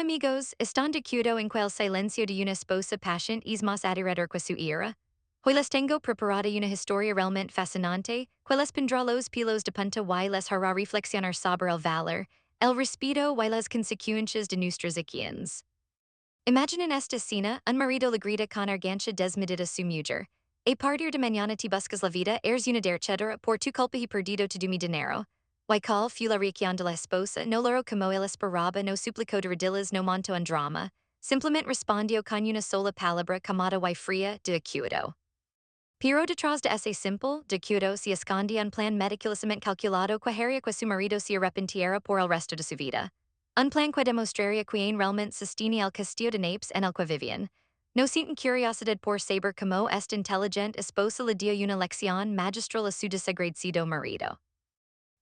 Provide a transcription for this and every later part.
amigos, están de acuerdo en que el silencio de una esposa paciente es más aterrador que su ira? Hoy les tengo preparada una historia realmente fascinante, que les pondrá los pelos de punta y les hará reflexionar sobre el valor, el respeto y las consecuencias de nuestras acciones. Imaginen esta escena, un marido le grita con arrogancia desmedida a su mujer. A partir de mañana te buscas la vida, eres una derechadora por tu culpa y perdido todo mi dinero. Y cual fue la reacción de la esposa, no logró como él esperaba, no suplicó de rodillas, no montó en drama. Simplemente respondió con una sola palabra calmada y fría, de acuerdo. Pero detrás de ese simple, de acuerdo se escondía un plan meticulosamente calculado que haría que su marido se arrepintiera por el resto de su vida. Un plan que demostraría que realmente sostenía el castillo de Naples en el que vivían. No sienten curiosidad por saber cómo este inteligente esposo le dio una lección magistral a su desagradecido marido.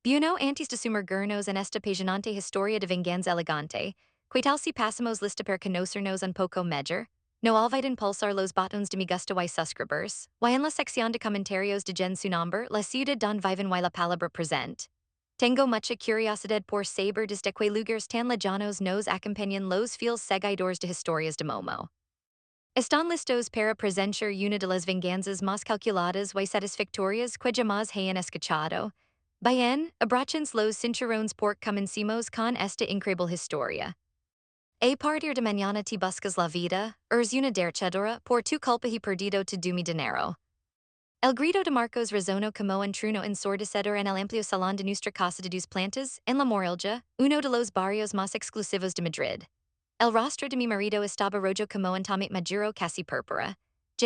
Bueno, antes de sumergirnos en esta apasionante historia de venganza elegante, ¿qué tal si pasamos lista para conocernos un poco mejor? No olviden pulsar los botones de me gusta y suscribers, y en la sección de comentarios de su nombre, la ciudad don viven y la palabra present. Tengo mucha curiosidad por saber desde que lugares tan lejanos nos acompañan los fieles seguidores de historias de Momo. Están listos para presenciar una de las venganzas más calculadas y satisfactorias que jamás hayan escuchado. Bien, abrachens los cinturones por comencemos con esta increíble historia. A partir de mañana te buscas la vida, eres una derechadora, por tu culpa y perdido todo mi dinero. El grito de Marcos resonó como un trueno ensordecedor en el amplio salón de nuestra casa de dos plantas, en la Moralja, uno de los barrios más exclusivos de Madrid. El rostro de mi marido estaba rojo como un tomate maduro casi púrpura.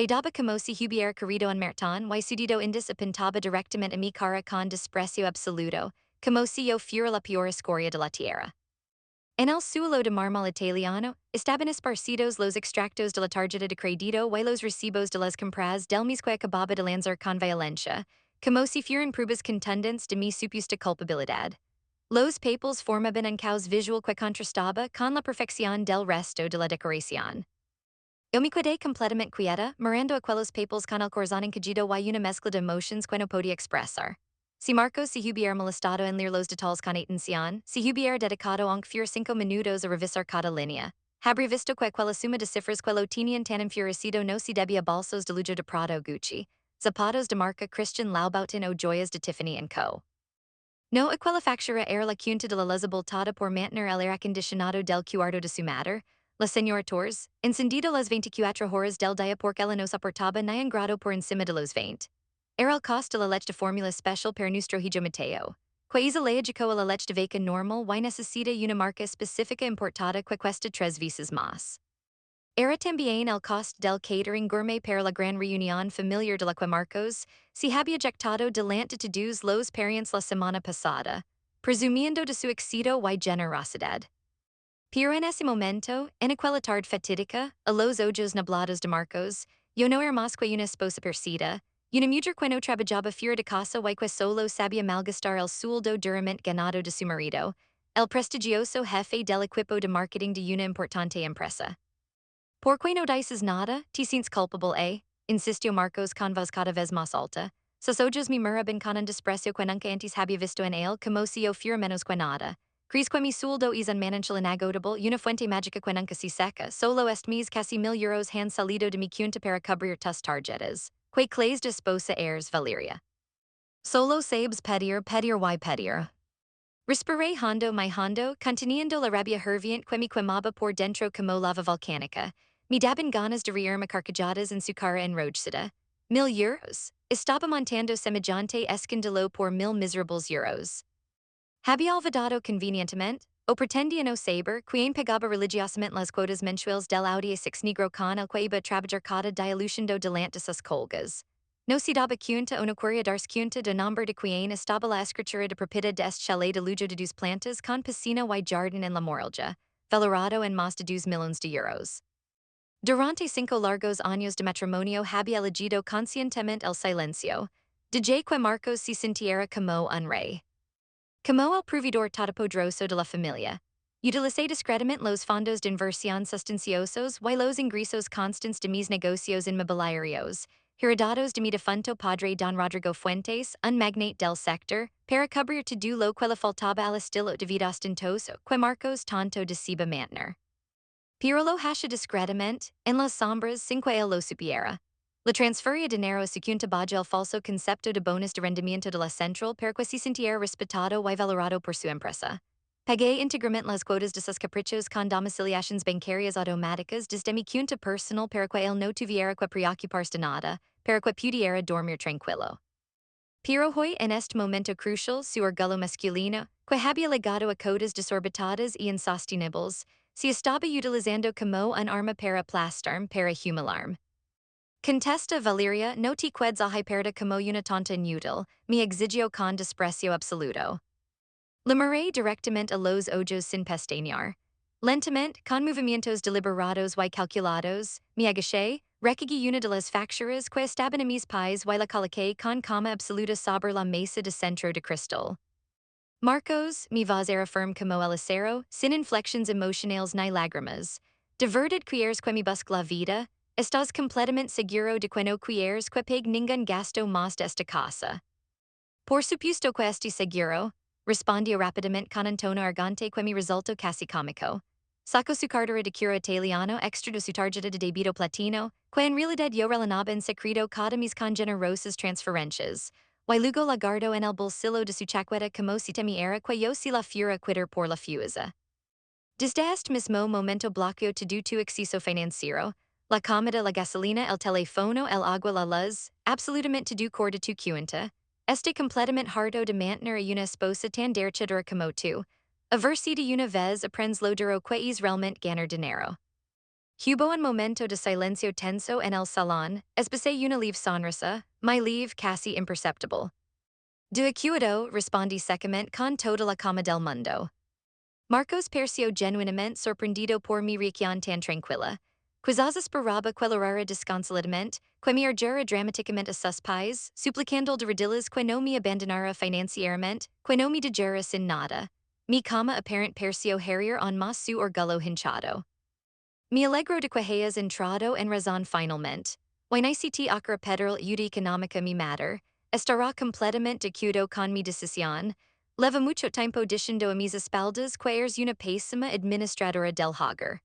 Daba como si hubiera querido un mertón y su dedo índice apuntaba directamente a mi cara con desprecio absoluto, como si yo fuera la peor escoria de la tierra. En el suelo de mármol italiano, estaban esparcidos los extractos de la tarjeta de crédito y los recibos de las compras del mis que acababa de lanzar con violencia, como si fueran pruebas contundentes de mi supuesta culpabilidad. Los papels formaban un caos visual que contrastaba con la perfección del resto de la decoración. Yo me quedé completamente quieta, mirando aquellos papels con el corazón encogido y una mezcla de emotions que no podía expresar. Si Marcos se hubiera molestado en leer los detalles con atención, si hubiera dedicado aunque 5 minutos a revisar cada línea, habría visto que aquella suma de cifras que lo tenían tan enfurecido no se debía a bolsos de lujo de Prado Gucci, zapatos de marca Christian Louboutin o joyas de Tiffany Co. No aquella factura era la cuenta de la luz abultada por mantener el aire acondicionado del cuarto de su madre. La señora Torres, encendido las 24 horas del día porque ella no soportaba ni un grado por encima de los 20. Era el costo de la leche de fórmula special per nuestro hijo Mateo. Que es alérgico a la leche de vaca normal y necesita una marca específica importada que cuesta 3 veces más. Era también el cost del catering gourmet para la gran reunión familiar de la que Marcos se había jactado delante de todos los parientes la semana pasada, presumiendo de su éxito y generosidad. Pero en ese momento, en aquella tarde fatídica, a los ojos nublados de Marcos, yo no era más que una esposa perdida, una mujer que no trabajaba fuera de casa y que solo sabía malgastar el sueldo duramente ganado de su marido, el prestigioso jefe del equipo de marketing de una importante empresa. ¿Por qué no dices nada? ¿Te sientes culpable, insistió Marcos con voz cada vez más alta. Sus ojos me miraban con un desprecio que nunca antes había visto en él, como si yo fuera menos que nada. ¿Crees que mi sueldo es un manantial inagotable y una fuente mágica que nunca se seca? Solo este mes casi 1,000 euros han salido de mi cuenta para cubrir tus tarjetas. ¿Qué clase de esposa eres, Valeria? Solo sabes pedir y pedir. Respiré hondo mi hondo, conteniendo la rabia hirviente que me quemaba por dentro como lava volcánica. Me daban ganas de reírme carcajadas en su cara enrojecida. 1,000 euros. Estaba montando semejante escándalo por 1,000 miserables euros. Había olvidado convenientemente, o pretendía no saber, quien pagaba religiosamente las cuotas mensuales del Audi 6 negro con el que iba a trabajar cada día luchando delante de sus colgas. No se daba cuenta o no quería darse cuenta de nombre de quien estaba la escritura de propiedad de este chalet de lujo de dos plantas con piscina y jardín en la Moralja, valorado en más de 2 millones de euros. Durante 5 largos años de matrimonio había elegido conscientemente el silencio, de que Marcos se sintiera como un rey. Como el proveedor todopoderoso de la familia, utilicé discretamente los fondos de inversión sustanciosos y los ingresos constantes de mis negocios inmobiliarios, heredados de mi difunto padre Don Rodrigo Fuentes, un magnate del sector, para cubrir todo lo que le faltaba al estilo de vida ostentoso que Marcos tanto desea mantener. Pirolo hasha discretamente, en las sombras cinque el lo supiera. La transferia dinero secunta bajo el falso concepto de bonus de rendimiento de la central para que se sintiera respetado y valorado por su empresa. Pagué íntegramente las cuotas de sus caprichos con domiciliaciones bancarias automáticas desde mi cuenta personal para que él no tuviera que preocuparse de nada, para que pudiera dormir tranquilo. Pero hoy en este momento crucial su orgullo masculino, que había legado a cotas desorbitadas y insostenibles, se estaba utilizando como un arma para aplastarme, para humillarme. Contesta Valeria no te quedes a hyperda como una tonta inútil, mi exigio con desprecio absoluto. Le miré directamente a los ojos sin pestañear. Lentamente, con movimientos deliberados y calculados, me agaché, recogí una de las facturas que estaban a mis pies y la coloqué con calma absoluta sobre la mesa de centro de cristal. Marcos, mi voz era firme como el acero, sin inflections emocionales ni lágrimas. De verdad quieres que me busque la vida, estás completamente seguro de que no quieres que pague ningún gasto más de esta casa. Por supuesto que estoy seguro, respondió rápidamente con un tono arrogante que me resultó casi cómico. Sacó su cartera de cura italiano extra de su tarjeta de débito platino, que en realidad yo rellenaba en secreto cada mis con generosas transferencias. Y luego la guardo en el bolsillo de su chaqueta como si temiera que yo si la fuera quitar por la fuerza. Desde este mismo momento bloqueo todo tu exceso financiero, la comida, la gasolina, el teléfono, el agua, la luz, absolutamente todo corda tu cuenta. Este completamente harto de mantener a una esposa tan derechadora como tú. A ver si de una vez aprendes lo duro que es realmente ganar dinero. Hubo un momento de silencio tenso en el salón, especie una leve sonrisa, my leve casi imperceptible. De acuerdo, respondí secamente con toda la calma del mundo. Marcos pareció genuinamente sorprendido por mi reacción tan tranquila. Quizás esperaba que lo rara desconsoladamente, que me urgiera dramáticamente a sus pies, suplicando de rodillas que no me abandonara financieramente, que no me dejara sin nada. Mi cama apparent pareció harrier en más su orgullo hinchado. Me alegro de que hayas entrado en razón finalmente. When I cite acra pedal y económica mi matter, estará completamente de acuerdo con mi decisión. Leva mucho tiempo diciendo a mis espaldas que eres una pésima administradora del hogar.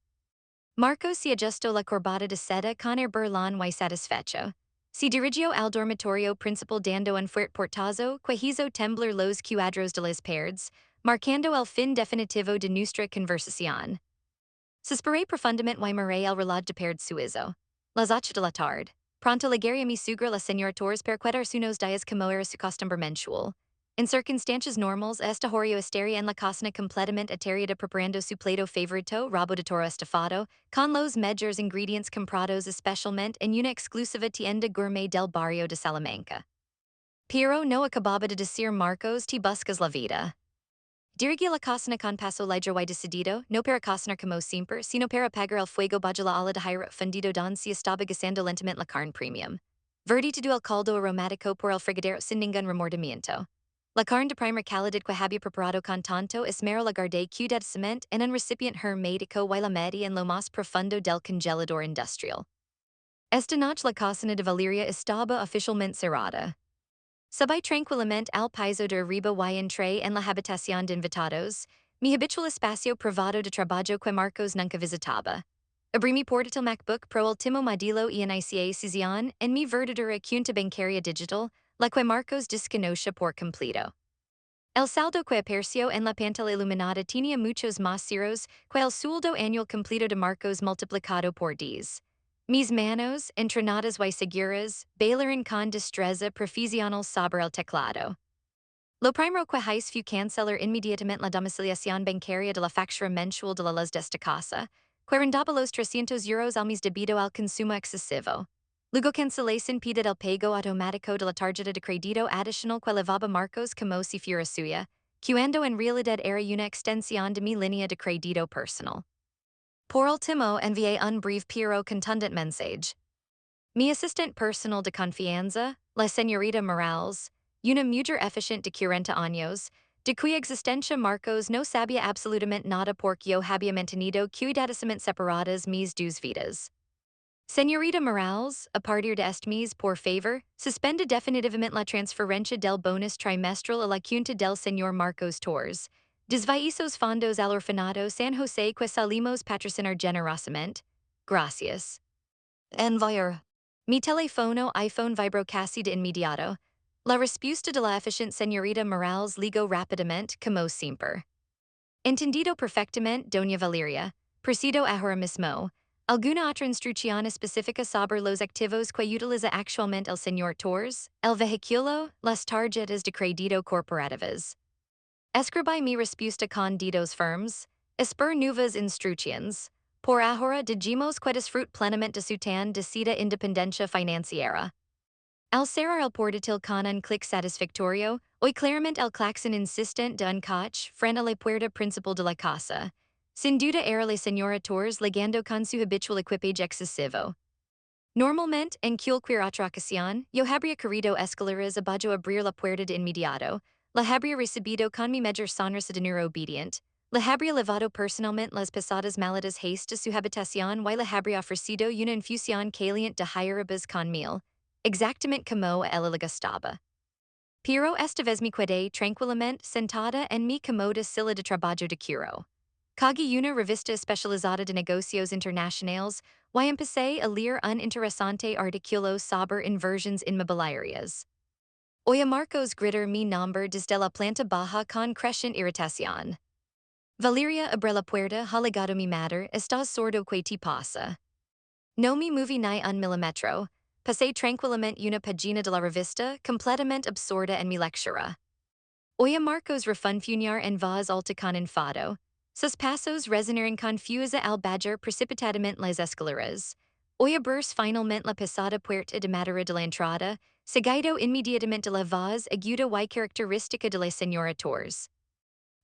Marco se ajustó la corbata de seda con air burlón y satisfecho. Se dirigió al dormitorio principal dando un fuerte portazo que hizo temblar los cuadros de las paredes, marcando el fin definitivo de nuestra conversación. Suspiré profundamente y miré el reloj de pared suizo. Las 8 de la tarde. Pronto llegaría mi suegra la señora Torres para quedar unos días como era su costumbre mensual. En circunstancias normales, esta horario estaría en la cocina completamente ateriada preparando su plato favorito, rabo de toro estofado, con los mejores ingredientes comprados especialmente en una exclusiva tienda gourmet del barrio de Salamanca. Pero no acababa de decir Marcos te buscas la vida. Dirigí la cocina con paso ligero y decidido, no para cocinar como siempre, sino para apagar el fuego bajo la ala de aire fundido don se estaba guisando lentamente la carne premium. Verdi todo el caldo aromático por el frigadero sin ningún remordimiento. La carne de primer calidad que había preparado con tanto esmero la guardé de cement en un recipiente hermético y la metí en lo más profundo del congelador industrial. Esta noche la cocina de Valeria estaba oficialmente cerrada. Subí tranquilamente al piso de arriba y entré en la habitación de invitados, mi habitual espacio privado de trabajo que Marcos nunca visitaba. Abrí mi portátil MacBook Pro último modelo y iniciación en mi verdadera cuenta bancaria digital, la que Marcos desconoce por completo. El saldo que apareció en la pantalla iluminada tenía muchos más ceros que el sueldo anual completo de Marcos multiplicado por 10. Mis manos, entrenadas y seguras, bailaron con destreza profesional sobre el teclado. Lo primero que hice fue cancelar inmediatamente la domiciliación bancaria de la factura mensual de la luz de esta casa, que rondaba los €300 al mes debido al consumo excesivo. Luego cancelé sin piedad el pago automático de la tarjeta de crédito adicional que levaba Marcos como si fuera suya, cuando en realidad era una extensión de mi línea de crédito personal. Por último, envié un breve pero contundente mensaje. Mi asistente personal de confianza, la señorita Morales, una mujer eficiente de 40 años, de cuya existencia Marcos no sabía absolutamente nada porque yo había mantenido cuidadosamente separadas mis dos vidas. Señorita Morales, a partir de este mes, por favor, suspende definitivamente la transferencia del bonus trimestral a la cuenta del señor Marcos Torres. Desvaisos fondos al orfanato San Jose que salimos patrocinar generosamente. Gracias. Enviar. Mi telefono iPhone vibro casi de inmediato. La respuesta de la eficiente señorita Morales ligo rapidamente como siempre. Entendido perfectamente, Doña Valeria. Preciso ahora mismo. Alguna otra instrucción específica sobre los activos que utiliza actualmente el señor Torres, el vehículo, las tarjetas de crédito corporativas. Escribí mi respuesta con dedos firmes. Espero nuevas instrucciones. Por ahora digamos que disfrute plenamente de su tan decidida independencia financiera. Al cerrar el portátil con un clic satisfactorio, hoy claramente el claxon insistent de un coche frente a la puerta principal de la casa. Sin duda era la señora Torres ligando con su habitual equipaje excesivo. Normalmente, en cualquier otra ocasión, yo habría querido escaleras abajo abrir la puerta de inmediato, la habría recibido con mi mayor sonrisa de nero obedient, la habría levado personalmente las pesadas maletas haste de su habitación y la habría ofrecido una infusión caliente de hierbas con miel, exactamente como a ella le gustaba. Pero esta vez me quedé tranquilamente sentada en mi cómoda silla de trabajo de curo. Cogí una revista especializada de negocios internacionales y empecé a leer un interesante artículo sobre inversiones inmobiliarias. Oía Marcos gritar mi nombre desde la planta baja con creciente irritación. Valeria abre la puerta halagado mi madre, estás sordo que te pasa. No me moví ni un milímetro. Pasé tranquilamente una página de la revista, completamente absorta en mi lectura. Oía Marcos refunfuñar en voz alta con enfado. Sus pasos resonaron confusa al bajar precipitadamente las escaleras. Oía burst finalmente la pesada puerta de madera de la entrada, seguido inmediatamente de la voz aguda y característica de la señora Torres.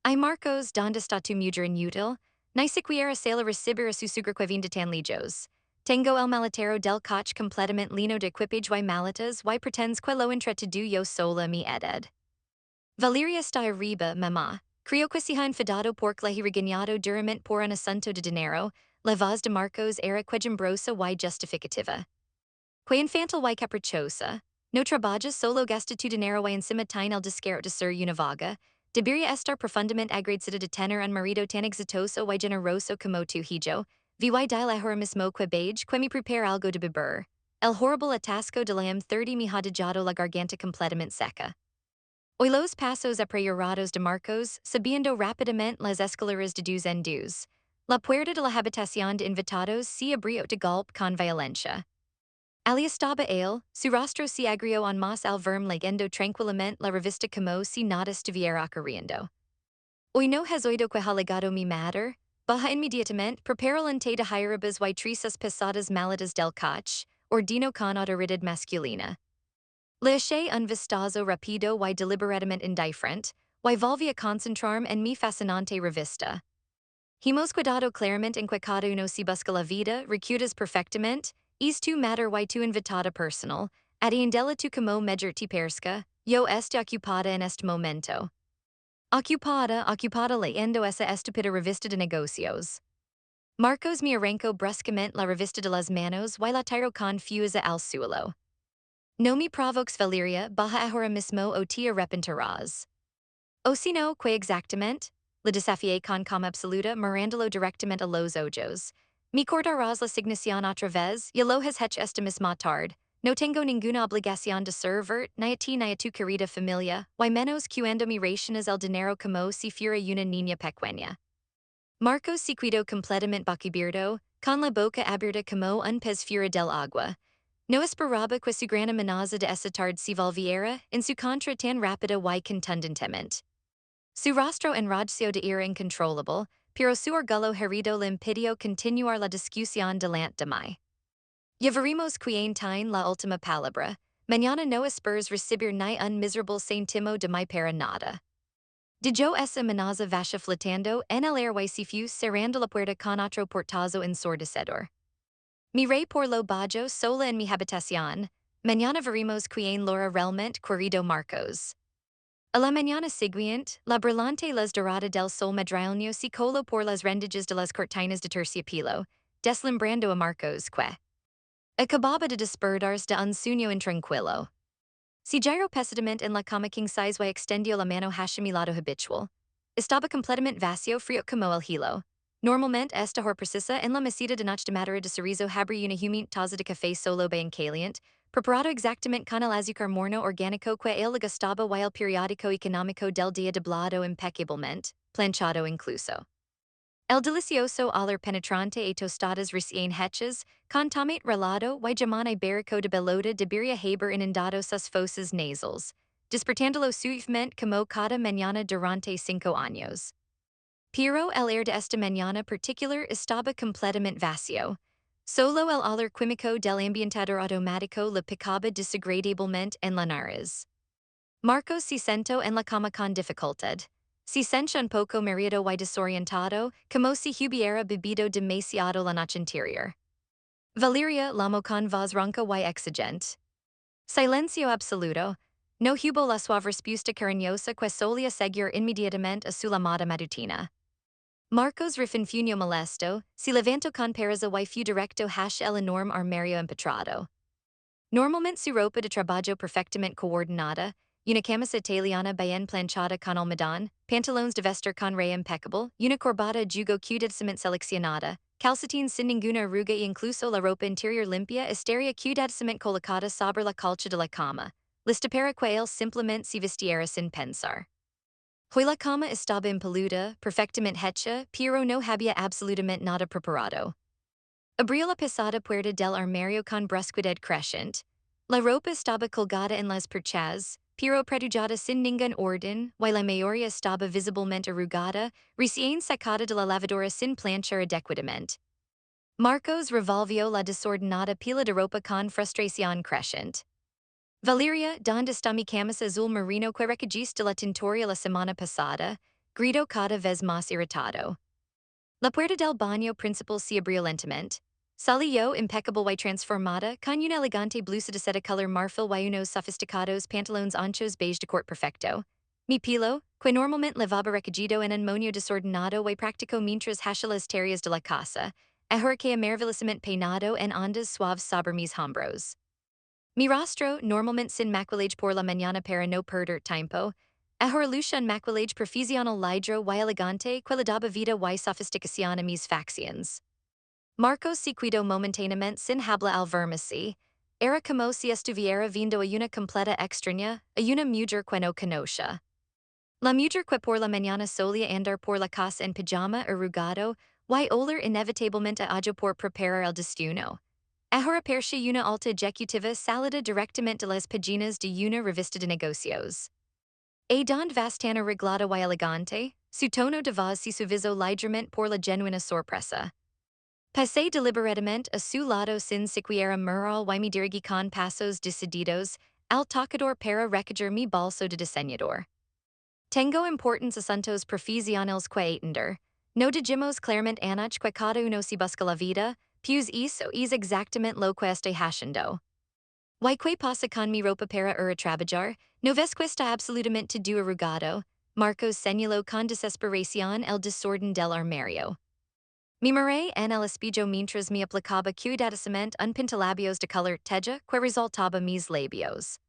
Ay Marcos, donde está tu mujer inútil? Ni siquiera se la recibir a su sugerquevin de tan lejos. Tengo el maletero del coche completamente lleno de equipage y maletas y pretends que lo entretudo yo sola mi edad. Valeria está arriba, mamá. Creo que se ha enfadado porque le he regañado duramente por un asunto de dinero. La voz de Marcos era quejumbrosa y justificativa. Que infantil y caprichosa. No trabajas solo gasta tu dinero y encima tiene el descaro de ser una vaga. Debería estar profundamente agradecida de tener un marido tan exitoso y generoso como tu hijo. Vi dile ahora mismo que beige que me prepare algo de beber. El horrible atasco de la M30 me ha dejado la garganta completamente seca. Hoy los pasos apresurados de Marcos, subiendo rápidamente las escaleras de dos en dos. La puerta de la habitación de invitados se abrió de golpe con violencia. Ali estaba él, su rostro se agrió en más al verme leyendo tranquilamente la revista como si nada estuviera ocurriendo. Hoy no has oído que ha legado mi madre, baja inmediatamente, prepara el té de hierbas y trizas pesadas maletas del coche, ordino con autoridad masculina. Le eché un vistazo rapido y deliberadamente indiferente, y volví a concentrarme en mi fascinante revista. Hemos cuidado claramente en que cada uno se busca la vida, recuerdas perfectamente, es tu matter y tu invitada personal, atiéndela tu como mejor te parezca, yo estoy ocupada en este momento. Ocupada leyendo esa estúpida revista de negocios. Marcos me arrancó bruscamente la revista de las manos y la tiró confusa al suelo. No me provoques Valeria, baja ahora mismo o te arrepentirás. O si no, que exactamente? Le desafié con calma absoluta mirándolo directamente a los ojos. Me cortarás la asignación otra vez, y lo has hecho esta misma tarde. No tengo ninguna obligación de servir, ni a ti ni a tu querida familia, y menos cuando me racionas el dinero como si fuera una niña pequeña. Marcos se quedó completamente boquiabierto, con la boca abierta como un pez fuera del agua. No esperaba que su gran amenaza de esa tarde se volviera en su contra tan rápida y contundentemente. Su rostro enrojeció de ira incontrolable, pero su orgullo herido le impidió continuar la discusión delante de mí. Ya veremos quién tiene la última palabra. Mañana no esperes recibir ni un miserable centimo de mí para nada. Dijo esa amenaza vacha flotando en el aire y se fue cerrando la puerta con otro portazo ensordecedor. Miré por lo bajo sola en mi habitación. Mañana veremos quién lo realmente querido Marcos. A la mañana siguiente, la brillante luz dorada del sol madrileño se coló por las rendijas de las cortinas de terciopelo, deslumbrando a Marcos que acababa de despertarse de un sueño intranquilo. Se giró pesadamente en la cama king size y extendió la mano hacia mi lado habitual. estaba completamente vacío frío como el hilo. Normalmente esta hor precisa en la mesita de noche de madera de cerezo habría una humilde taza de café solo bien caliente, preparado exactamente con el azúcar morno orgánico que él le gustaba y el periódico económico del día doblado impeccablemente, planchado incluso. El delicioso olor penetrante y tostadas recién hechas, con tomate ralado y jamón ibérico de belota debería haber inundado sus fosas nasales, despertándolo suavemente como cada mañana durante 5 años. Pero el air de esta mañana particular estaba completamente vacío. Solo el olor químico del ambientador automático le picaba desagradablemente en la nariz. Marcos se sentó en la cama con dificultad. Se sentó un poco mareado y desorientado, como si hubiera bebido demasiado la noche anterior. Valeria llamó con voz ronca y exigente. Silencio absoluto. No hubo la suave respuesta cariñosa que solía seguir inmediatamente a su llamada matutina. Marcos refinfuño molesto, se levantó con pereza y fue directo hacia el enorme armario empedrado. Normalmente su ropa de trabajo perfectamente coordinada, una camisa italiana bien planchada con almidón, pantalones de vestir con raya impeccable, una corbata jugo cuidadosamente seleccionada, calcetines sin ninguna arruga e incluso la ropa interior limpia estaría cuidadosamente colocada sobre la colcha de la cama, lista para que él simplemente se vistiera sin pensar. Hoy la cama estaba impoluta, perfectamente hecha, pero no había absolutamente nada preparado. Abrió la pesada puerta del armario con brusquedad creciente. La ropa estaba colgada en las perchas, pero predujada sin ningún orden, y la mayoría estaba visiblemente arrugada, recién sacada de la lavadora sin planchar adecuadamente. Marcos revolvió la desordenada pila de ropa con frustración creciente. Valeria, donde está mi camisa azul marino que recogiste de la tintoria la semana pasada? Gritó cada vez más irritado. La puerta del baño principal se abrió lentamente. Salió impeccable y transformada, con una elegante blusa de seda color marfil y unos sofisticados pantalones anchos beige de corte perfecto. Mi pelo, que normalmente levaba recogido en un moño desordenado y práctico mientras hacía las tareas de la casa, ahora que maravillosamente peinado en ondas suaves sobre mis hombros. Mi rostro, normalmente sin maquillage por la mañana para no perder tiempo, ahora luce un maquillage profesional lidro y elegante que le daba vida y sofisticación a mis facciones. Marcos se cuidó momentáneamente sin habla al verme era como si estuviera viendo a una completa extraña, a una mujer que no conocía. La mujer que por la mañana solía andar por la casa en pijama arrugado, y oler inevitablemente a ajo por preparar el destino. Ahora persia una alta ejecutiva salida directamente de las páginas de una revista de negocios. A donde vastana reglada y elegante, su tono de voz se suavizó ligeramente por la genuina sorpresa. Pasé deliberadamente a su lado sin siquiera mirar y me dirigí con pasos decididos al tocador para recoger mi bolso de diseñador. Tengo importantes asuntos profesionales que atender. No digamos claramente anoche que cada uno se busca la vida, pues eso es exactamente lo que estoy haciendo. Y que pasa con mi ropa para ir a trabajar, no ves que está absolutamente todo arrugado. Marcos señaló con desesperación el desorden del armario. Me miré en el espejo mientras me aplicaba cuidadosamente un pintalabios de color teja que resaltaba mis labios.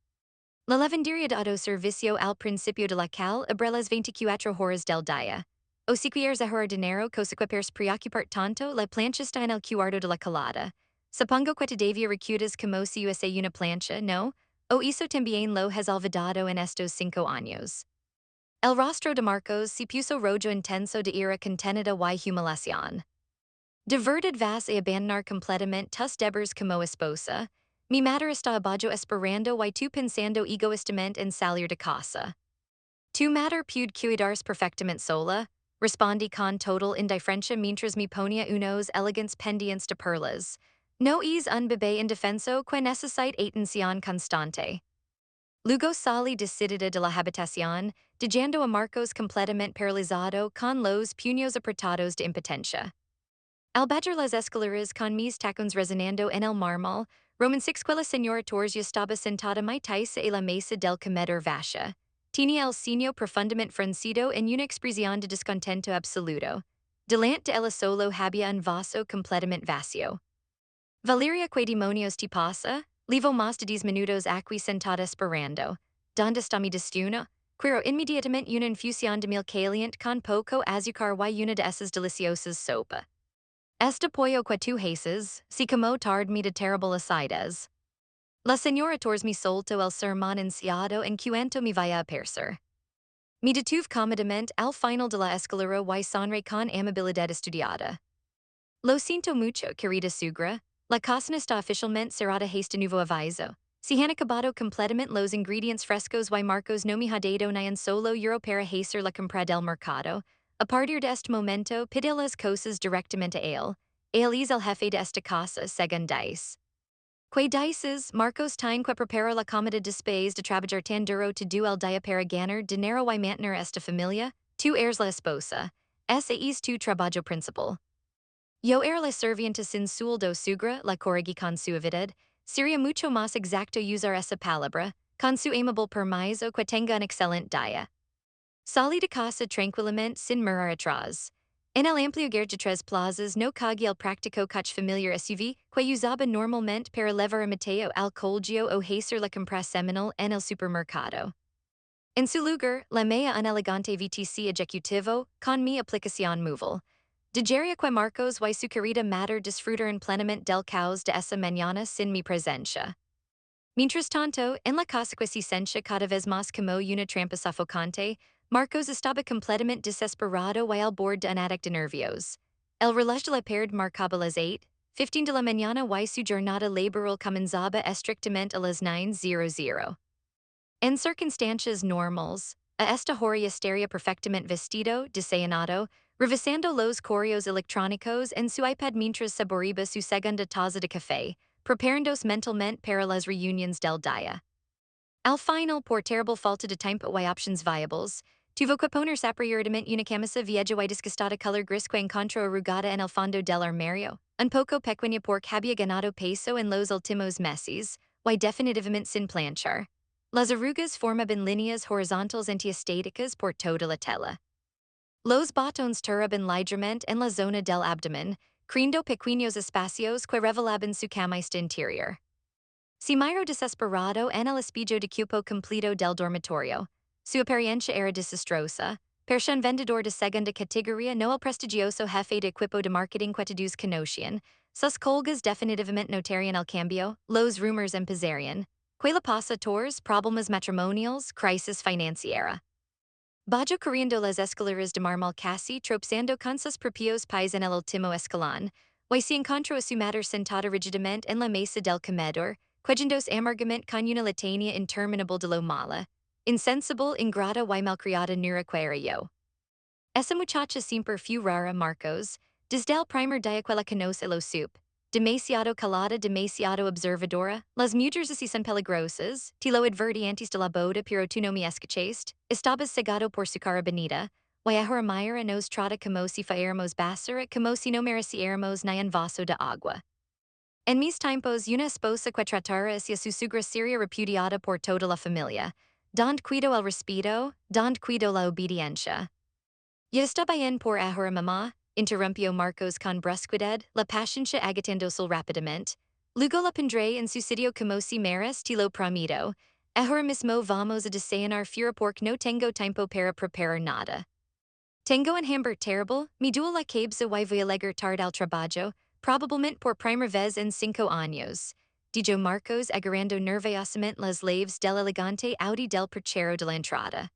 La lavandería de autoservicio al principio de la cal abre las 24 horas del día. O si quieres ahorrar dinero, cosa que puedes preocupar tanto, la plancha está en el cuarto de la calada. Supongo que todavía recuerdas como si usa una plancha, ¿no? O eso también lo has olvidado en estos 5 años. El rostro de Marcos se puso rojo intenso de ira contenida y humillación. De verdad vas a abandonar completamente tus deberes como esposa. Mi madre está abajo esperando y tú pensando egoístamente en salir de casa. Tu madre puede cuidarse perfectamente sola, respondí con total indiferencia mientras me ponía unos elegantes pendientes de perlas. No es un bebé indefenso que necesita atención constante. Luego salí decidida de la habitación, dejando a Marcos completamente paralizado con los puños apretados de impotencia. Al bajar las escaleras con mis tacones resonando en el mármol, Roman six que la señora Torres estaba sentada muy taisa a la mesa del comedor vacha. Tenía el ceño profundamente fruncido en una expresión de descontento absoluto. Delante de ella solo había un vaso completamente vacío. Valeria, ¿qué demonios te pasa? Levo más de 10 minutos aquí sentada esperando. ¿Dónde está mi destino? Quiro inmediatamente una infusión de mil caliente con poco azúcar y una de esas deliciosas sopa. Este pollo que tú haces, si como tard me de terrible acides. La señora tors mi solto el sermón enciado en cuanto me vaya a percer. Mi detuve comodamente al final de la escalera y sonre con amabilidad estudiada. Lo siento mucho, querida sugra. La cocina está oficialmente cerrada este nuevo aviso. Si han acabado completamente los ingredientes frescos y marcos no me ha dado ni un solo euro para hacer la compra del mercado. A partir de este momento, pide las cosas directamente a él. Él es el jefe de esta casa, según dice. Que dices, Marcos time que prepara la comida después de trabajar tan duro to do el día para ganar dinero y mantener esta familia? Tú eres la esposa. Ese es tu trabajo principal. Yo era la serviente sin sueldo sugra, la corrigi con suavidad. Sería mucho más exacto usar esa palabra, con su amable permiso que tenga un excelente día. Salí de casa tranquilamente sin mirar atrás. En el amplio gare de tres plazas no cogí el práctico coche familiar SUV que usaba normalmente para levar a Mateo al colegio o hacer la compra semanal en el supermercado. En su lugar, la mea un elegante VTC ejecutivo, con mi aplicación móvil. Digeria que Marcos y su querida madre disfrutar plenamente del caos de esa mañana sin mi presencia. Mientras tanto, en la casa que se sentia cada vez más como una trampa sofocante, Marcos estaba completamente desesperado y al borde de un ataque de nervios. El reloj de la pared marcaba las 8:15 de la mañana y su jornada laboral comenzaba estrictamente a las 9:00. En circunstancias normales, a esta hora estaría perfectamente vestido, desayunado, revisando los correos electrónicos en su iPad mientras saboreaba su segunda taza de café, preparándose mentalmente para las reuniones del día. Al final, por terrible falta de tiempo y options viables, tuvo que ponerse apresuradamente una camisa vieja y disgustada color gris que encontró arrugada en el fondo del armario, un poco pequeña porque había ganado peso en los últimos meses, y definitivamente sin planchar. Las arrugas formaban líneas horizontales antiestéticas por toda la tela. Los botones turaban ligeramente en la zona del abdomen, creando pequeños espacios que revelaban su camisa interior. Si miro desesperado en el espejo de cupo completo del dormitorio. Su apariencia era desastrosa. Persia un vendedor de segunda categoría no el prestigioso jefe de equipo de marketing que todos conocían. Sus colgas definitivamente notarían el cambio, los rumors empezarían. Que le pasa tours, problemas matrimoniales, crisis financiera. Bajo corriendo las escaleras de mármol casi tropezando con sus propios pies en el último escalón, y se encontró a su madre sentada rígidamente en la mesa del comedor, quejándose amargamente con una litania interminable de lo mala, insensible, ingrata y malcriada nura que era yo. Esa muchacha siempre fue rara, Marcos, desde el primer día que la conoce lo sup. Demasiado calada, demasiado observadora, las mujeres así son peligrosas, te lo advertí antes de la boda pero tú no me escuchaste, estabas cegado por su cara bonita, y ahora mira nos trata como si fuéramos basura, como si no mereciéramos ni un vaso de agua. En mis tiempos una esposa que tratara hacia su sugra sería repudiada por toda la familia, donde cuido el respeto, donde cuido la obediencia. Ya está bien por ahora mamá, interrumpió Marcos con brusquedad, la paciencia agotándose rápidamente. Luego la pondré en su sitio como si meras te lo prometo. Ahora mismo vamos a desayunar fuera porque no tengo tiempo para preparar nada. Tengo un hambre terrible, me duele la cabeza y voy a llegar tarde al trabajo, probablemente por primera vez en 5 años. Dijo Marcos agarrando nerviosamente las llaves del elegante Audi del perchero de la entrada.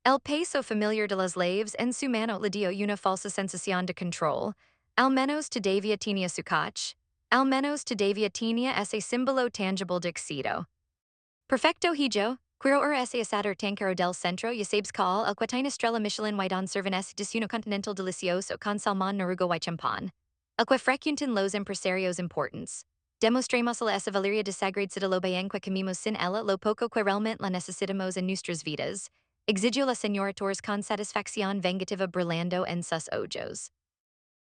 El peso familiar de las llaves en su mano le dio una falsa sensación de control. Al menos todavía tenía su coche. Al menos todavía tenía ese símbolo tangible de éxito. Perfecto hijo, quiero ese asado tan caro del centro y sabes call el que tiene estrella Michelin y don servanes desayuno continental delicioso con salmón noruego y champán. El que frecuentan los empresarios importantes. Demostremos a esa Valeria de sagrada de lo bien que comimos sin ella lo poco que realmente la necesitamos en nuestras vidas. Exigió la señora Torres con satisfacción vengativa brillando en sus ojos.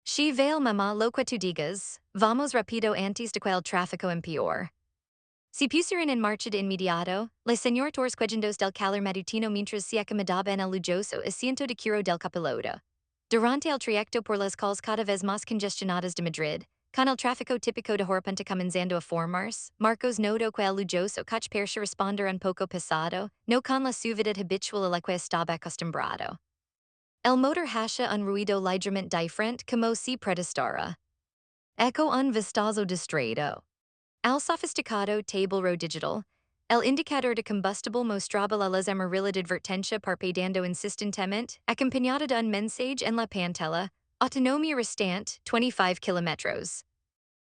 Si vale mamá lo que tú digas, vamos rápido antes de que el tráfico empeore. Si pusieron en marcha de inmediato, la señora Torres quejándose del calor matutino mientras se acomodaba en el lujoso asiento de cuero del copiloto. Durante el trayecto por las calles cada vez más congestionadas de Madrid, Con el tráfico típico de repente comenzando a formarse, Marcos noto que el lujoso coche persa responder un poco pesado, no con la suavidad habitual a la que estaba acostumbrado. El motor hasha un ruido ligeramente diferente como si protestara. Echo un vistazo distraído. Al sofisticado table digital, el indicador de combustible mostraba la luz amarilla de advertencia parpadeando insistentemente, acompañada de un mensaje en la pantalla, autonomía restante, 25 kilómetros.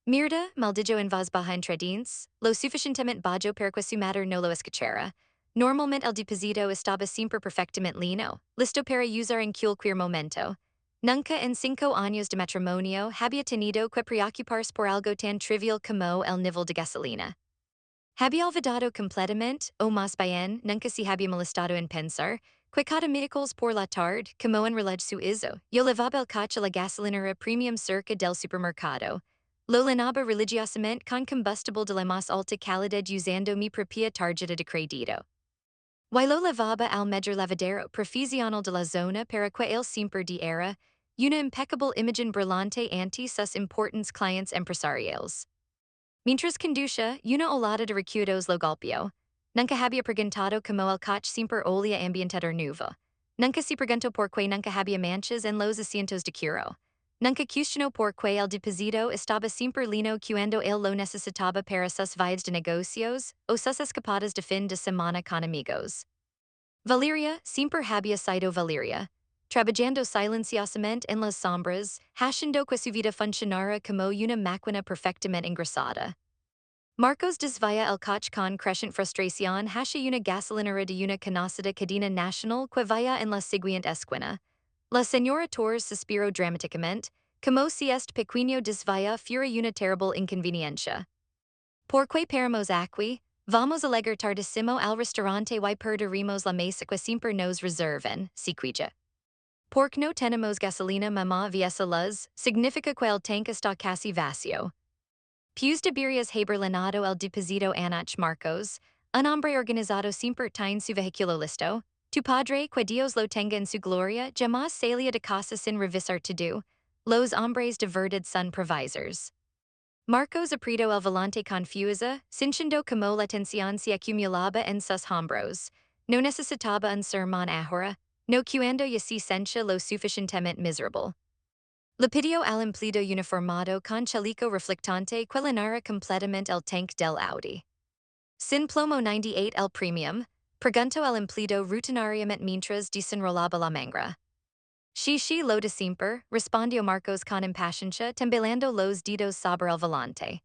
Mirda, maldillo en voz baja entradins, lo suficientemente bajo para que su madre no lo escuchara. Normalmente el deposito estaba siempre perfectamente lino, listo para usar en cualquier momento. Nunca en 5 años de matrimonio había tenido que preocuparse por algo tan trivial como el nivel de gasolina. Había olvidado completamente, o más bien, nunca se había molestado en pensar, que cada miércoles por la tarde, como en reloj suizo, yo levaba el coche a la gasolinera premium cerca del supermercado. Lo llenaba religiosamente con combustible de la más alta calidad usando mi propia tarjeta de crédito. Y lo levaba al mejor lavadero profesional de la zona para que él siempre diera una impeccable imagen brillante ante sus importantes clientes empresariales. Mientras conducía, una olada de recuerdos lo golpeó. Nunca había preguntado como el coche siempre olía ambientador nuevo. Nunca se preguntó por qué nunca había manchas en los asientos de cuero. Nunca cuestionó por qué el deposito estaba siempre lino cuando él lo necesitaba para sus viajes de negocios o sus escapadas de fin de semana con amigos. Valeria siempre había sido Valeria, trabajando silenciosamente en las sombras, haciendo que su vida funcionara como una máquina perfectamente engrasada. Marcos desvía el coche con creciente frustración hacia una gasolinera de una conocida cadena nacional que vaya en la siguiente esquina. La señora Torres suspiró dramáticamente, como si este pequeño desvía fuera una terrible inconveniencia. Porque paramos aquí, vamos a llegar tardísimo al restaurante y perderemos la mesa que siempre nos reservan, si quilla. Porque no tenemos gasolina mamá viesa luz, significa que el tanque está casi vacío. Pues deberías haber llenado el deposito anoche Marcos, un hombre organizado siempre tiene su vehículo listo. Tu padre, que Dios lo tenga en su gloria, jamás salía de casa sin revisar todo. Los hombres de verdad son provisors. Marcos apretó el volante confusa, sintiendo como la tensión se acumulaba en sus hombros. No necesitaba un sermón ahora, no cuando ya se sentía lo suficientemente miserable. Le pidió al empleado uniformado con chaleco reflectante que llenara completamente el tanque del Audi. Sin plomo 98 el premium, preguntó al empleado rutinariamente mientras desenrolaba la mangra. Sí, lo de siempre, respondió Marcos con impaciencia, temblando los dedos sobre el volante.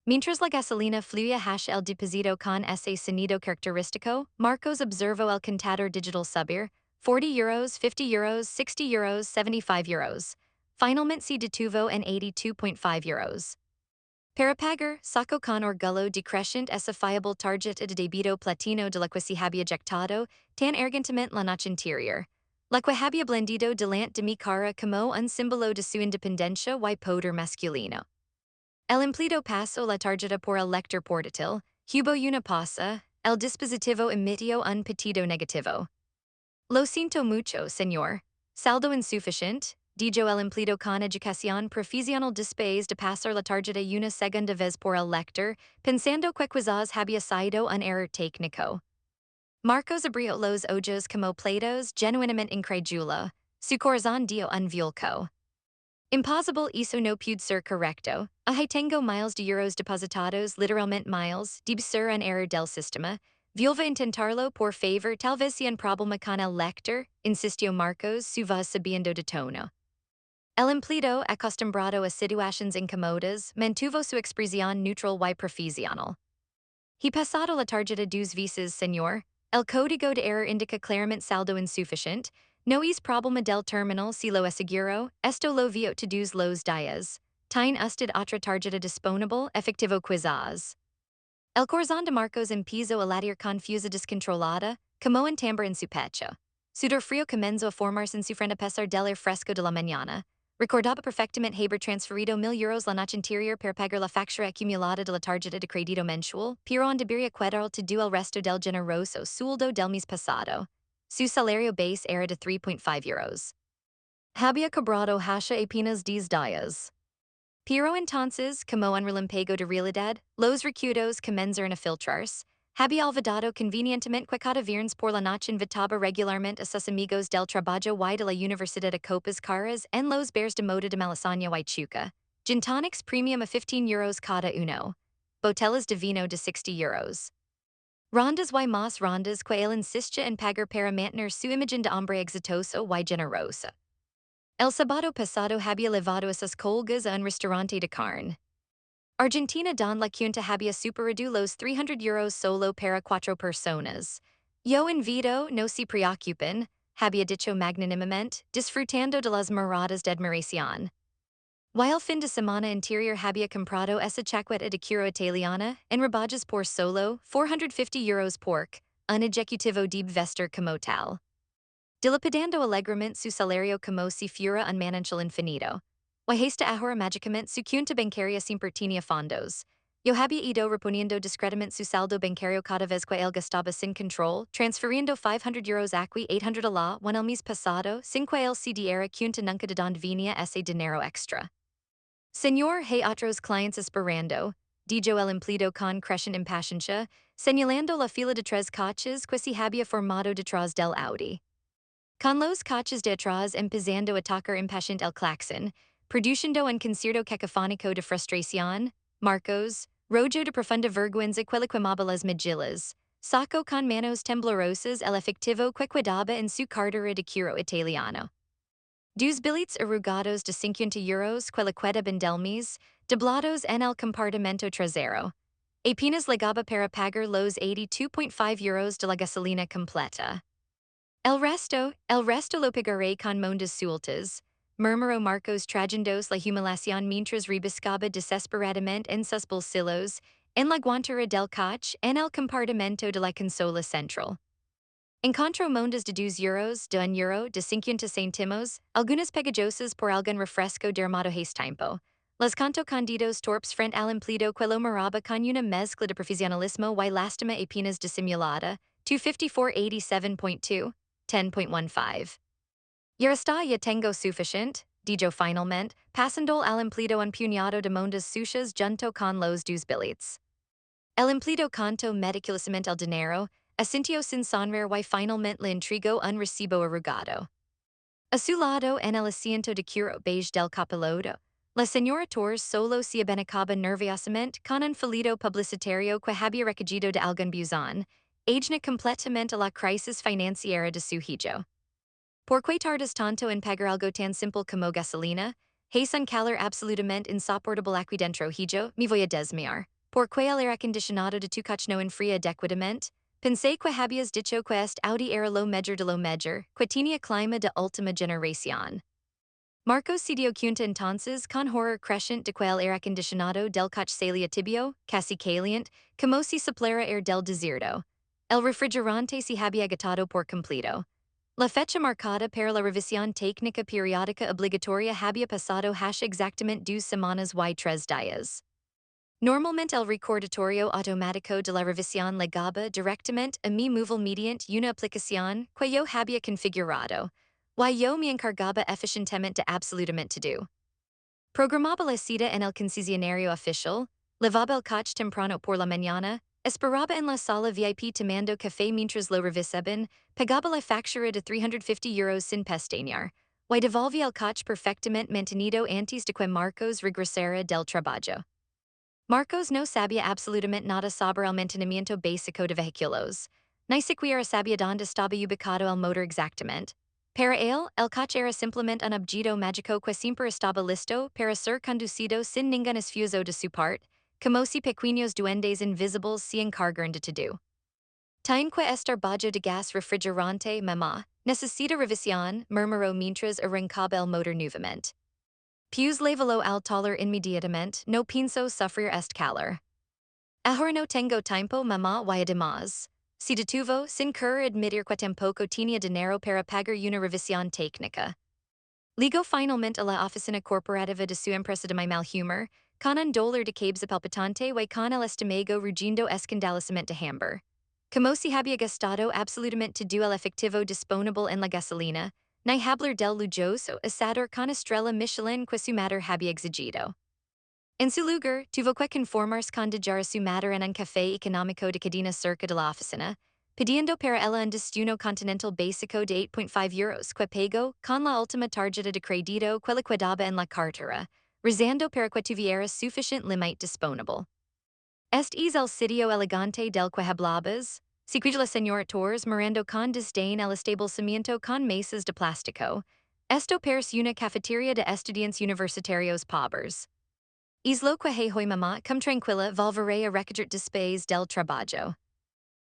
Mientras la gasolina fluía hacia el deposito con ese sonido característico, Marcos observó el contador digital subir, 40 euros, 50 euros, 60 euros, 75 euros. Finalmente se detuvo en 82.5 euros. Para pagar, sacó con orgullo decreciente esa fiable tarjeta de débito platino de la que se había ejectado tan arrogantemente la noche anterior. La que había blandido delante de mi cara como un símbolo de su independencia y poder masculino. El empleado pasó la tarjeta por el lector portátil, hubo una pausa, el dispositivo emitió un pitido negativo. Lo siento mucho, señor. Saldo insuficiente, dijo el empleado con educación profesional después de pasar la tarjeta una segunda vez por el lector, pensando que quizás había sido un error técnico. Marcos abrió los ojos como platos genuinamente incrédulo, su corazón dio un vuelco. Impossible eso no puede ser correcto. Tengo miles de euros depositados, literalmente miles, debe ser un error del sistema. Vuelva a intentarlo, por favor, tal vez sea un problema con el lector, insistió Marcos, su voz subiendo de tono. El empleado, acostumbrado a situaciones incómodas, mantuvo su expresión neutral y profesional. He pasado la tarjeta dos veces, señor. El código de error indica claramente saldo insuficiente. No es problema del terminal si lo aseguro, esto lo vio todos los días. Tiene usted otra tarjeta disponible, efectivo quizás. El corazón de Marcos empezó a latir confusa descontrolada, como un tambor en su pecho. Sudor frío comenzó a formarse en su frente a pesar del aire fresco de la mañana. Recordaba perfectamente haber transferido 1,000 euros la noche anterior para pagar la factura acumulada de la tarjeta de crédito mensual, pero en debería quedar todo el resto del generoso sueldo del mes pasado. Su salario base era de 3.5 euros. Había cobrado hacia apenas 10 días. Pero entonces, como un relampago de realidad, los recuerdos comenzar a filtrarse. Había olvidado convenientemente que cada viernes por la noche invitaba regularmente a sus amigos del trabajo y de la universidad a copas caras en los bares de moda de Malasaña y Chuca. Gin tonics premium a 15 euros cada uno. Botellas de vino de 60 euros. Rondas y más rondas que él insiste en pagar para mantener su imagen de hombre exitoso y generoso. El sábado pasado había levado a sus colgas a un restaurante de carne. Argentina don la cuenta había superado los 300 euros solo para 4 personas. Yo invito, no se preocupen, había dicho magnánimamente, disfrutando de las miradas de admiración. Y el fin de semana interior había comprado esa chaqueta de cuero italiana en rebajas por solo 450 euros pork, un ejecutivo debe vestir como tal. Dilapidando alegremente su salario como si fuera un manantial infinito. Y hasta ahora mágicamente su cuenta bancaria siempre tenía fondos. Yo había ido reponiendo discretamente su saldo bancario cada vez que él gastaba sin control, transfiriendo 500 euros aquí 800 allá, el mes pasado, sin que él se diera cuenta nunca de donde venía ese dinero extra. Señor, hay otros clientes esperando, dijo el empleado con creciente impaciencia, señalando la fila de 3 coches que se había formado detrás del Audi. Con los coches de atrás empezando a tocar impaciente el claxon, produciendo un concierto cacofónico de frustración, Marcos, rojo de profunda vergüenza que quemaba las mejillas, sacó con manos temblorosas el efectivo que cuidaba en su cartera de cuero italiano. Dos billets arrugados de 50 euros que quedaban del mes, doblados en el compartimento trasero. Apenas legaba para pagar los 82.5 euros de la gasolina completa. El resto lo pagaré con mondas sueltas, murmuró Marcos trajendos la humillación mientras rebuscaba desesperadamente en sus bolsillos, en la guantera del coche, en el compartimento de la consola central. Encontró mondas de 2 euros, de 1 euro, de 50 céntimos, algunas pegajosas por algún refresco derramado hace tiempo. Los canto candidos torpes frente al empleado que lo miraba con una mezcla de profesionalismo y lástima apenas disimulada, 254.87.2, 10.15. Ya está, ya tengo suficiente, dijo finalmente, pasando al empleado un puñado de mondas sucias junto con los 2 billets. El empleado contó meticulosamente el dinero, asintió sin sonreír y finalmente le entregó un recibo arrugado. A su lado en el asiento de cuero beige del copiloto, la señora Torres solo se abenacaba nerviosamente con un folleto publicitario que había recogido de algún buzón, ajena completamente a la crisis financiera de su hijo. ¿Por qué tardas tanto en pagar algo tan simple como gasolina? ¿Es un calor absolutamente insoportable aquí dentro, hijo? Me voy a desmayar. ¿Por qué el aire acondicionado de tu coche no enfría adecuadamente? Pensé que habías dicho que este Audi era lo mejor de lo mejor, que tenía clima de última generación. Marcos se dio cuenta entonces con horror creciente de que el aire acondicionado del coche salía tibio, casi caliente, como si soplara air del desierto. El refrigerante se había agotado por completo. La fecha marcada para la revisión técnica periódica obligatoria había pasado hace exactamente 2 semanas y 3 días. Normalmente el recordatorio automático de la revisión legaba directamente a mi móvil mediante una aplicación que yo había configurado, y yo me encargaba eficientemente de absolutamente todo. Programaba la cita en el concesionario oficial, lavaba el coche temprano por la mañana, esperaba en la sala VIP tomando café mientras lo revisaban, pagaba la factura de 350 euros sin pestañear, y devolvía el coche perfectamente mantenido antes de que Marcos regresara del trabajo. Marcos no sabía absolutamente nada sobre el mantenimiento básico de vehículos. Ni siquiera sabía dónde estaba ubicado el motor exactamente. Para él, el coche era simplemente un objeto mágico que siempre estaba listo para ser conducido sin ningún esfuerzo de su parte, como si pequeños duendes invisibles se encargaran de todo. Time que estar bajo de gas refrigerante, mamá, necesita revisión, murmuró mientras arrancaba el motor nuevamente. Pues lévalo al taller inmediatamente, no pienso sufrir este calor. Ahora no tengo tiempo, mamá, y además. Se detuvo, sin querer admitir que tampoco tenía dinero para pagar una revisión técnica. Ligó finalmente a la oficina corporativa de su empresa de mi mal humor, con un dolor de cabeza palpitante y con el estómago rugiendo escandalosamente de hambre. Como si había gastado absolutamente todo el efectivo disponible en la gasolina, ni hablar del lujoso asador con estrella Michelin que su madre había exigido. En su lugar, tuvo que conformarse con dejar su mater en un café económico de cadena cerca de la oficina, pidiendo para ella un destino continental básico de 8.5 euros que pagó con la última tarjeta de crédito que le quedaba en la cartera, rezando para que tuviera suficient limite disponible. Este es el sitio elegante del que hablabas, seguida la señora Torres mirando con desdén el establecimiento con mesas de plástico. Esto parece una cafetería de estudiantes universitarios pobres. Es lo que hey hoy mamá, come tranquila, volveré a recoger después del trabajo.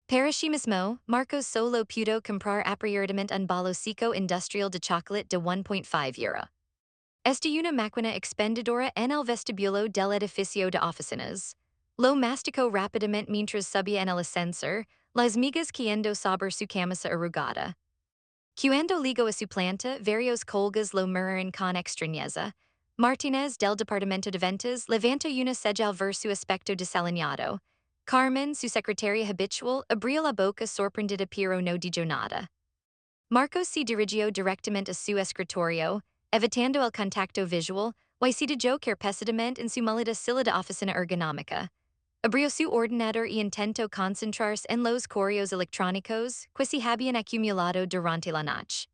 Para sí mismo, Marcos solo pudo comprar aprioramente un bolosico industrial de chocolate de 1.5 euro. Esta una máquina expendedora en el vestibulo del edificio de oficinas. Lo masticó rápidamente mientras subía en el ascensor, las migas cayendo sobre su camisa arrugada. Cuando ligó a su planta, varios colgas lo miraron con extrañeza. Martínez del Departamento de Ventas levantó una ceja al ver su aspecto desaliñado. Carmen, su secretaria habitual, abrió la boca sorprendida pero no dijo nada. Marcos se dirigió directamente a su escritorio, evitando el contacto visual, y se dejó caer pesadamente en su mólida silla de oficina ergonómica. Abrió su ordenador y intentó concentrarse en los correos electrónicos que se habían acumulado durante la noche.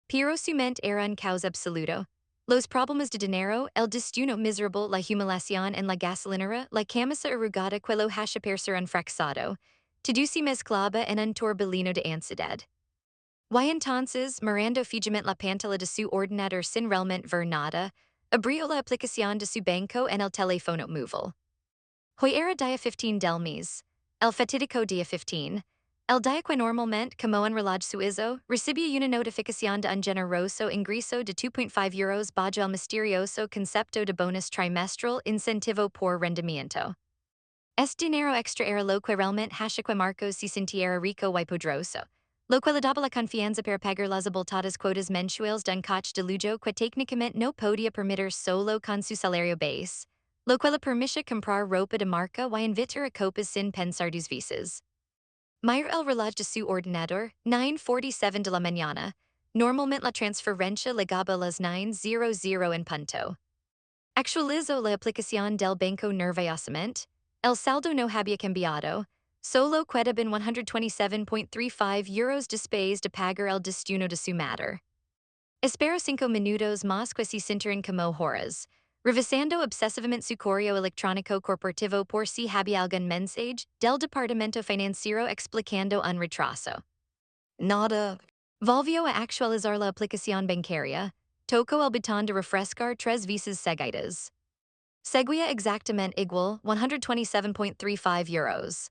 Pero su mente era un caos absoluto. Los problemas de dinero, el destino miserable, la humillación en la gasolinera, la camisa arrugada que lo hacía parecer un fracasado, todo se mezclaba en un torbellino de ansiedad. Y entonces, mirando fijamente la pantalla de su ordenador sin realmente ver nada, abrió la aplicación de su banco en el teléfono móvil. Hoy era día 15 del mes, el fatídico día 15, el día que normalmente, como un reloj suizo, recibía una notificación de un generoso ingreso de 2.5 euros bajo el misterioso concepto de bonus trimestral incentivo por rendimiento. Este dinero extra era lo que realmente hacía que Marcos se sintiera rico y poderoso, lo que le daba la confianza para pagar las abultadas cuotas mensuales de un coche de lujo que técnicamente no podía permitir solo con su salario base, lo que le permitía comprar ropa de marca y invitar a copas sin pensar dos veces. Mira el reloj de su ordenador, 9:47 de la mañana. Normalmente la transferencia llegaba a las 9:00 en punto. Actualizó la aplicación del banco nerviosamente. El saldo no había cambiado. Solo quedaban 127.35 euros después de pagar el destino de su mater. Espero 5 minutos más que se sintieran como horas, revisando obsesivamente su correo electrónico corporativo por si había algún mensaje del departamento financiero explicando un retraso. Nada. Volvió a actualizar la aplicación bancaria. Tocó el botón de refrescar 3 veces seguidas. Seguía exactamente igual, 127.35 euros.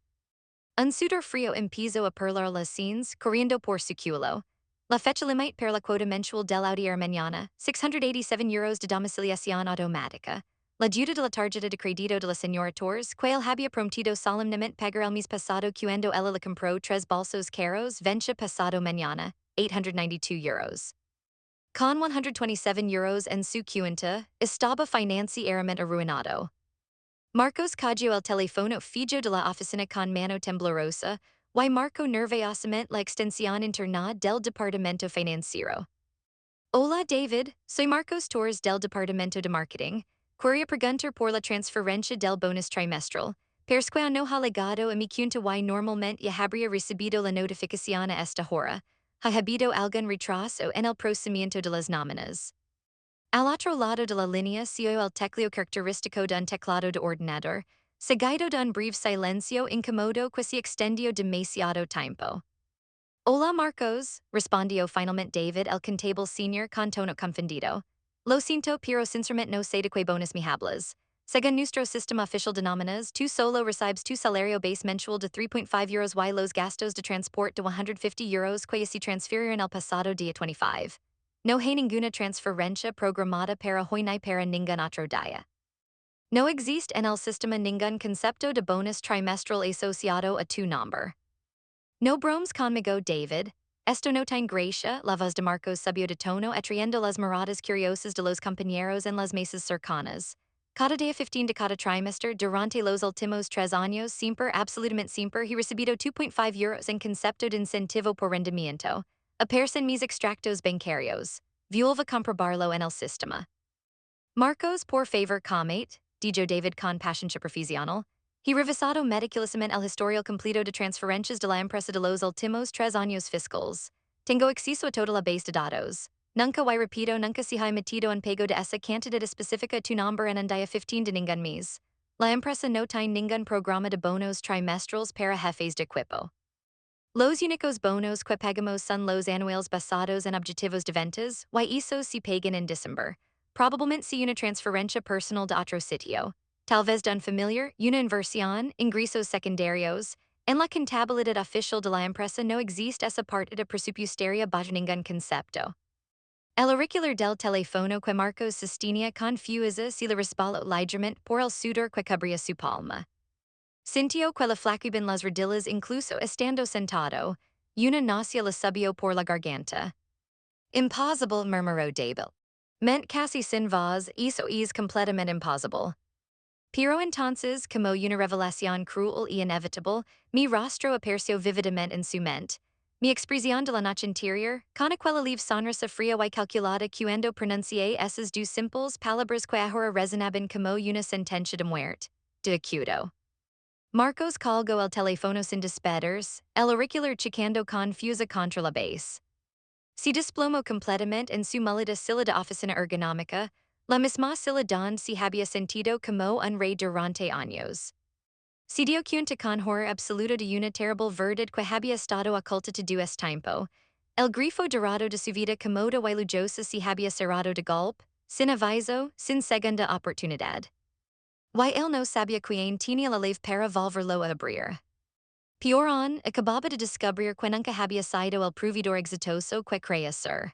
Un sudor frío empezó a perlar las sienes, corriendo por su culo. La fecha límite para la cuota mensual del Audi mañana, 687 euros de domiciliación automática. La deuda de la tarjeta de crédito de la señora Torres, que él había prometido solemnemente pagar el mes pasado cuando ella le compró 3 bolsos caros, vence pasado mañana, 892 euros. Con 127 euros en su cuenta, estaba financieramente arruinado. Marcos cogió el teléfono fijo de la oficina con mano temblorosa, y marcó nerviosamente la extensión interna del departamento financiero. Hola David, soy Marcos Torres del departamento de marketing. Quería preguntar por la transferencia del bonus trimestral. Persque no ha llegado a mi cuenta y normalmente ya habría recibido la notificación a esta hora. Ha habido algún retraso en el procedimiento de las nóminas. Al otro lado de la línea se oyó el tecleo característico de un teclado de ordenador, seguido de un breve silencio incómodo que se extendió demasiado tiempo. Hola Marcos, respondió finalmente David el contable senior con tono confundido. Lo siento pero sinceramente no sé de qué bonus me hablas. Según nuestro sistema oficial de nóminas, tú solo recibes tu salario base mensual de 3.5 euros y los gastos de transporte de 150 euros que se transfirieron el pasado día 25. No hay ninguna transferencia programada para hoy ni para ningún otro día. No existe en el sistema ningún concepto de bonus trimestral asociado a tu nombre. No bromes conmigo, David. Esto no tiene gracia, la voz de Marcos subió de tono atrayendo las miradas curiosas de los compañeros en las mesas cercanas. Cada día 15 de cada trimestre, durante los últimos 3 años, siempre, absolutamente siempre, he recibido 2.5 euros en concepto de incentivo por rendimiento. Aparecen mis extractos bancarios. Vuelva comprobarlo en el sistema. Marcos, por favor, comate. dijo David con passion profesional. He revisado meticulosamente el historial completo de transferencias de la empresa de los últimos 3 años fiscales. Tengo acceso a toda la base de datos. Nunca y repito, nunca se ha emitido un pago de esa cantidad específica tu nombre en un día 15 de ningún mes. La empresa no tiene ningún programa de bonos trimestrales para jefes de equipo. Los únicos bonos que pagamos son los anuales basados en objetivos de ventas, y esos se pagan en diciembre. Probablemente si una transferencia personal de otro sitio. Tal vez de un familiar, una inversión, ingresos secundarios. En la contabilidad oficial de la empresa no existe esa partida presupuestaria bajo ningún concepto. El auricular del teléfono que Marcos sostenía confusa si la respaldo ligeramente por el sudor que cubría su palma. Sintió que le flaqueaban las rodillas incluso estando sentado, y una náusea le subió por la garganta. Impossible, murmuró débil. Ment casi sin voz, eso es completamente imposible. Pero entonces, como una revelación cruel y inevitable, mi rostro apareció vividamente en su mente. Mi expresión de la noche interior, con aquella leve sonrisa fría y calculada cuando pronuncié esas dos simples palabras que ahora resonaban como una sentencia de muerte. De acuerdo. Marcos colgó el teléfono sin despedirse, el auricular chocando confusa contra la base. Se desplomó completamente en su mólida silla de oficina ergonómica, la misma silla donde se había sentido como un rey durante años. Se dio cuenta con horror absoluto de una terrible verdad que había estado oculta todo este tiempo. El grifo dorado de su vida cómoda y lujosa se había cerrado de golpe, sin aviso, sin segunda oportunidad. Y él no sabía quién tenía la llave para volverlo a abrir. Peor aún, acababa de descubrir que nunca había sido el proveedor exitoso que creía ser.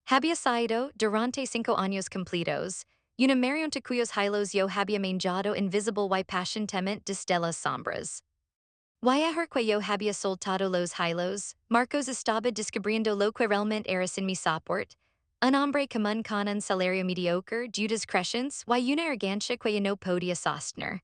Había sido, durante 5 años completos, una marioneta cuyos hilos yo había manjado invisible y pacientemente desde las sombras. Y ahora que yo había soltado los hilos, Marcos estaba descubriendo lo que realmente era sin mi soporte, un hombre común con un salario mediocre, deudas crecientes y una arrogancia que yo no podía sostener.